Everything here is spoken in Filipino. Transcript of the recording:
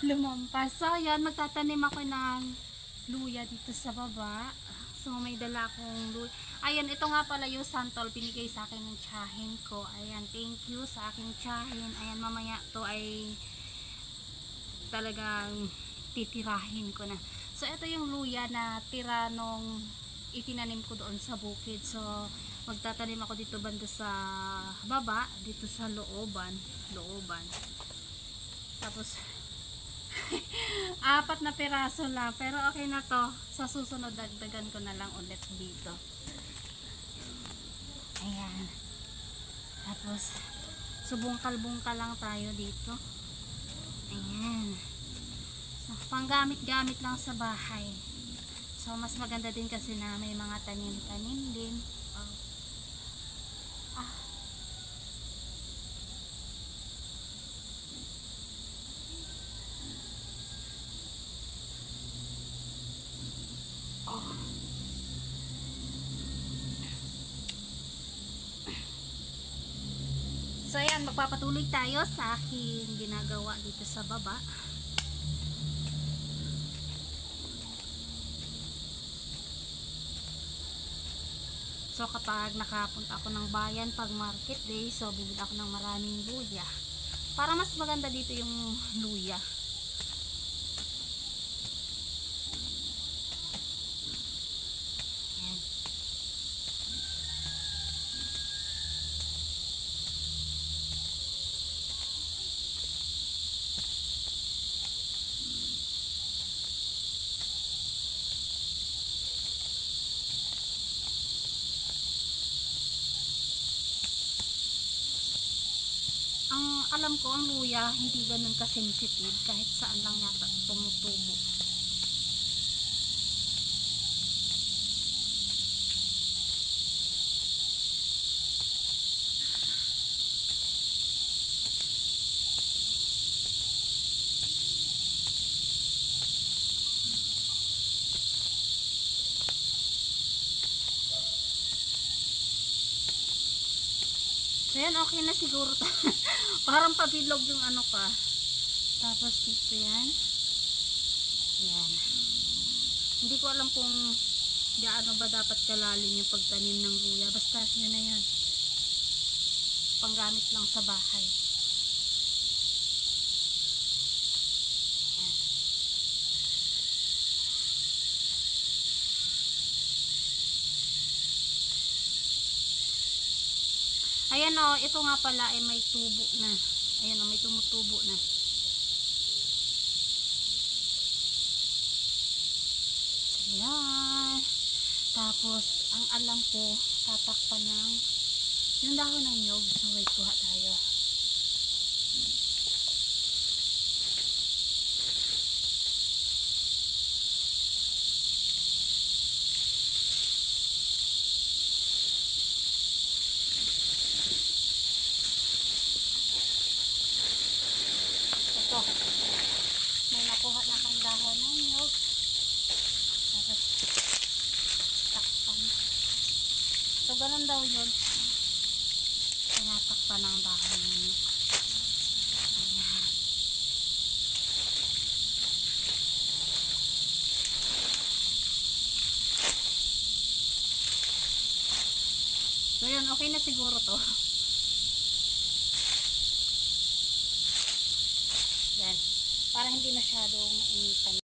lumampas. So, yan, magtatanim ako ng luya dito sa baba. So, may dala akong luya. Ayan, ito nga pala yung santol binigay sa akin ng tiyahin ko. Ayan, thank you sa aking tiyahin. Ayan, mamaya to ay talagang titirahin ko na. So, ito yung luya na tira nung itinanim ko doon sa bukid. So, magtatanim ako dito banda sa baba, dito sa looban. Tapos, apat na piraso lang. Pero okay na to. Sa susunod, dagdagan ko na lang ulit dito. Ayan. Tapos, subungkal-bungkal lang tayo dito. Ayan. So, panggamit-gamit lang sa bahay. So, mas maganda din kasi na may mga tanim-tanim din. So, ayan, magpapatuloy tayo sa aking ginagawa dito sa baba. So, kapag nakapunta ako ng bayan pag market day, so bibili ako ng maraming luya. Para mas maganda dito yung luya. Ayan. Ang alam ko, ang luya hindi ganun ka-sensitive kahit saan lang yata tumutubo. So yan, okay na siguro to. Parang pabilog yung ano ka. Tapos dito yan. Yan. Hindi ko alam kung gaano ba dapat kalalim yung pagtanim ng luya. Basta yun na yan. Panggamit lang sa bahay. Yan. Ayan o, ito nga pala ay may tubo na. Ayan o, may tumutubo na. So, yan. Tapos, ang alam ko, tatakpan ng yung dahon ng nyog. So, wait, kuha tayo. Ito. May nakuha na akong dahon ng nyog. Tapos, takpan. So, ganun daw yun. Tinatakpan ng dahon ng nyog. Ayan. So, yun. Okay na siguro to. Yan. Para hindi masyadong mainitan.